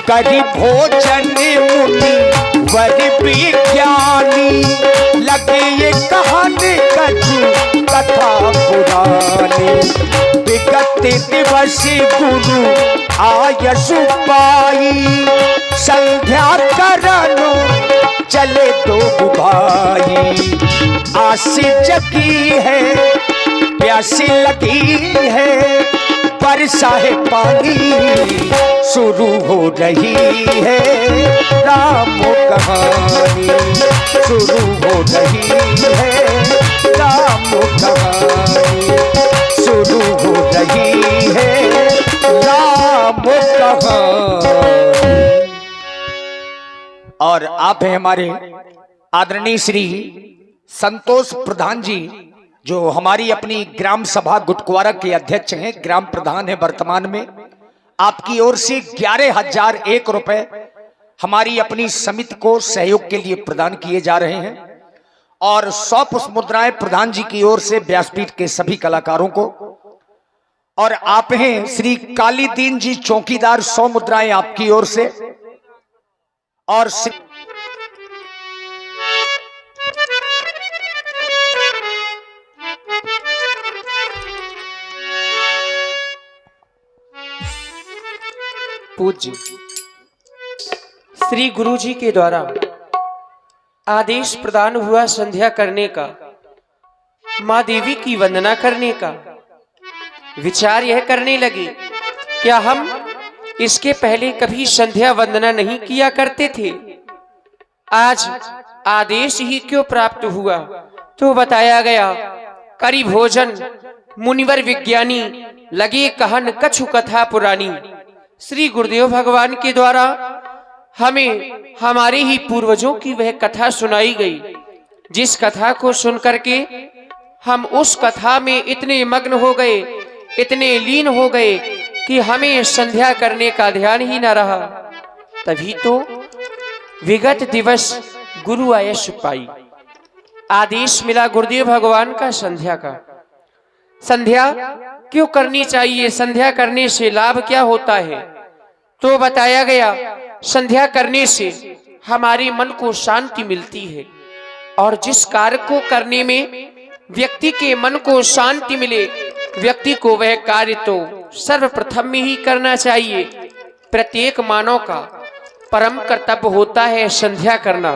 करी भोजन मुनि वर विज्ञानी, लगे ये कहानी कछु कथा पुरानी। विगत दिवस गुरु आयसु पाई, संध्या करनो चले दो भाई। आस जगी है प्यासी लगी है, वर्षा है पानी शुरू हो रही है। राम कहानी शुरू हो रही है, राम कहानी शुरू हो रही है, राम कहानी। और आप हैं हमारे आदरणीय श्री संतोष प्रधान जी, जो हमारी अपनी ग्राम सभा गुटकुआरा के अध्यक्ष हैं, ग्राम प्रधान हैं वर्तमान में। आपकी ओर से 11,001 रुपए हमारी अपनी समिति को सहयोग के लिए प्रदान किए जा रहे हैं। और 100 पुष्प मुद्राएं प्रधान जी की ओर से व्यासपीठ के सभी कलाकारों को। और आप हैं श्री कालीदीन जी चौकीदार, 100 मुद्राएं आपकी ओर से। और पूज्य श्री गुरु जी के द्वारा आदेश प्रदान हुआ संध्या करने का, माँ देवी की वंदना करने का। विचार यह करने लगे, क्या हम इसके पहले कभी संध्या वंदना नहीं किया करते थे? आज आदेश ही क्यों प्राप्त हुआ? तो बताया गया, करी भोजन मुनिवर विज्ञानी, लगे कहन कछु कथा पुरानी। श्री गुरुदेव भगवान के द्वारा हमें हमारे ही पूर्वजों की वह कथा सुनाई गई, जिस कथा को सुन करके हम उस कथा में इतने मग्न हो गए, इतने लीन हो गए कि हमें संध्या करने का ध्यान ही न रहा। तभी तो विगत दिवस गुरु आयस पाई, आदेश मिला गुरुदेव भगवान का संध्या का। संध्या क्यों करनी चाहिए? संध्या करने से लाभ क्या होता है? तो बताया गया, संध्या करने से हमारे मन को शांति मिलती है। और जिस कार्य को करने में व्यक्ति के मन को शांति मिले, व्यक्ति को वह कार्य तो सर्वप्रथम में ही करना चाहिए। प्रत्येक मानव का परम कर्तव्य होता है संध्या करना,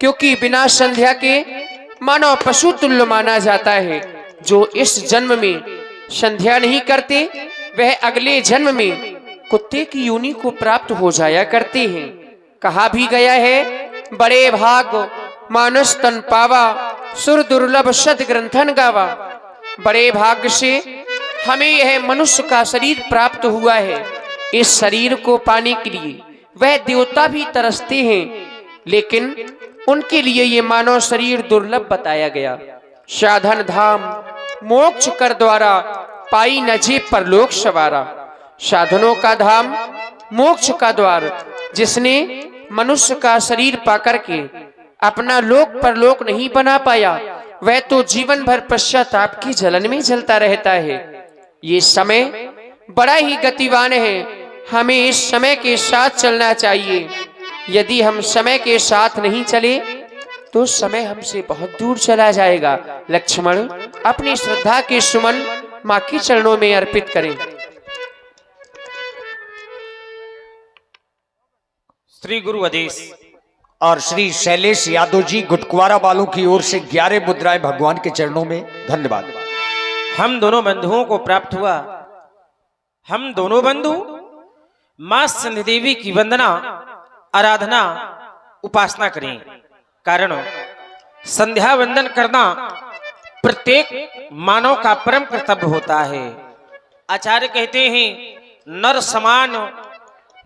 क्योंकि बिना संध्या के मानव पशु तुल्य माना जाता है। जो इस जन्म में संध्या नहीं करते, वह अगले जन्म में कुत्ते की योनि को प्राप्त हो जाया करते हैं। कहा भी गया है, बड़े भाग मानस तन पावा, सुर दुर्लभ सद ग्रंथन गावा। बड़े भाग्य से हमें यह मनुष्य का शरीर प्राप्त हुआ है। इस शरीर को पाने के लिए वह देवता भी तरसते हैं, लेकिन उनके लिए ये मानव शरीर दुर्लभ बताया गया। साधन धाम मोक्ष कर द्वारा, पाई न जे परलोक सवारा। साधनों का धाम, मोक्ष का द्वार, जिसने मनुष्य का शरीर पाकर के अपना लोक परलोक नहीं बना पाया, वह तो जीवन भर पश्चाताप की जलन में जलता रहता है। ये समय बड़ा ही गतिवान है, हमें इस समय के साथ चलना चाहिए। यदि हम समय के साथ नहीं चले तो समय हमसे बहुत दूर चला जाएगा। लक्ष्मण अपनी श्रद्धा के सुमन मां के चरणों में अर्पित करें। श्री गुरु आदेश। और श्री शैलेश यादव जी गुटकुआरा वालों की ओर से 11 मुद्राएं भगवान के चरणों में। धन्यवाद। हम दोनों बंधुओं को प्राप्त हुआ, हम दोनों बंधु मां संध्या देवी की वंदना, आराधना, उपासना करें। कारण संध्या वंदन करना प्रत्येक मानव का परम कर्तव्य होता है। आचार्य कहते हैं, नर समान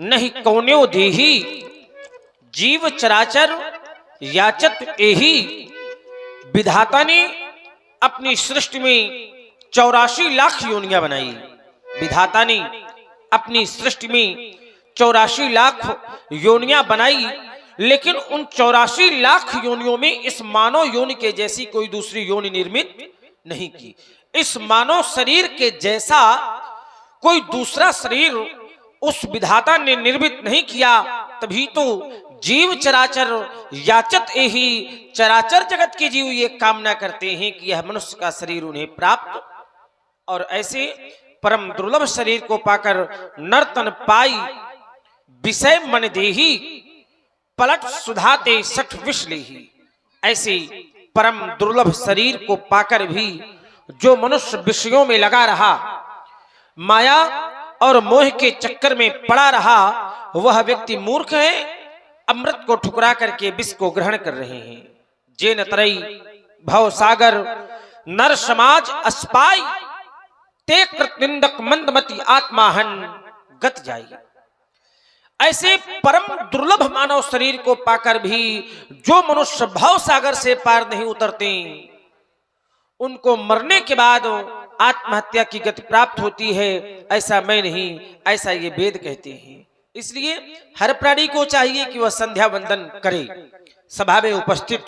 नहीं कौन्यो देही, जीव चराचर याचत एही। विधाता ने अपनी सृष्टि में 84 लाख योनियां बनाई। विधाता ने अपनी सृष्टि में 84 लाख योनियां बनाई, लेकिन उन 84 लाख योनियों में इस मानव योनि के जैसी कोई दूसरी योनि निर्मित नहीं की। इस मानव शरीर के जैसा कोई दूसरा शरीर उस विधाता ने निर्मित नहीं किया, तभी तो जीव चराचर याचत ही चराचर जगत के जीव ये कामना करते हैं कि यह मनुष्य का शरीर उन्हें प्राप्त, और ऐसे परम दुर्लभ शरीर को पाकर नर्तन पाई विषय मन देही पलट सुधाते सठ विष लेही। ऐसे परम दुर्लभ शरीर को पाकर भी जो मनुष्य विषयों में लगा रहा, माया और मोह के चक्कर में पड़ा रहा, वह व्यक्ति मूर्ख है। अमृत को ठुकरा करके विष को ग्रहण कर रहे हैं। जेन तरई भव सागर नर समाज अस्पाई, ते कृतनिंदक मंदमती आत्माहन गत जाई। ऐसे परम दुर्लभ मानव शरीर को पाकर भी जो मनुष्य भाव सागर से पार नहीं उतरते, उनको मरने के बाद आत्महत्या की गति प्राप्त होती है। ऐसा मैं नहीं, ऐसा ये वेद कहते हैं। इसलिए हर प्राणी को चाहिए कि वह संध्या वंदन करे। सभा में उपस्थित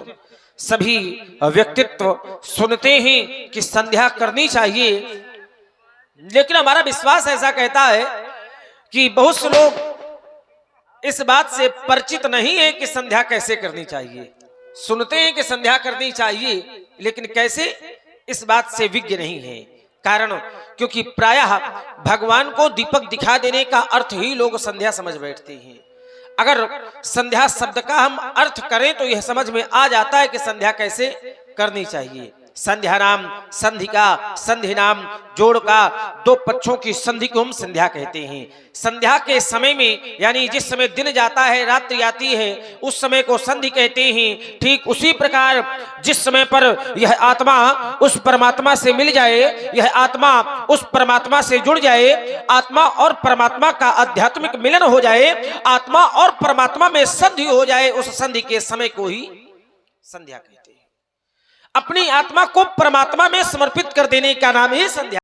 सभी व्यक्तित्व सुनते हैं कि संध्या करनी चाहिए, लेकिन हमारा विश्वास ऐसा कहता है कि बहुत से लोग इस बात से परिचित नहीं है कि संध्या कैसे करनी चाहिए। सुनते हैं कि संध्या करनी चाहिए, लेकिन कैसे, इस बात से विज्ञ नहीं है। कारण क्योंकि प्रायः भगवान को दीपक दिखा देने का अर्थ ही लोग संध्या समझ बैठते हैं। अगर संध्या शब्द का हम अर्थ करें तो यह समझ में आ जाता है कि संध्या कैसे करनी चाहिए। संध्या नाम संधि का, संधि नाम जोड़ का, दो पक्षों की संधि को हम संध्या कहते हैं। संध्या के समय में, यानी जिस समय दिन जाता है रात्रि आती है, उस समय को संधि कहते हैं। ठीक उसी प्रकार जिस समय पर यह आत्मा उस परमात्मा से मिल जाए, यह आत्मा उस परमात्मा से जुड़ जाए, आत्मा और परमात्मा का आध्यात्मिक मिलन हो जाए, आत्मा और परमात्मा में संधि हो जाए, उस संधि के समय को ही संध्या कहते हैं। अपनी आत्मा को परमात्मा में समर्पित कर देने का नाम ही संध्या।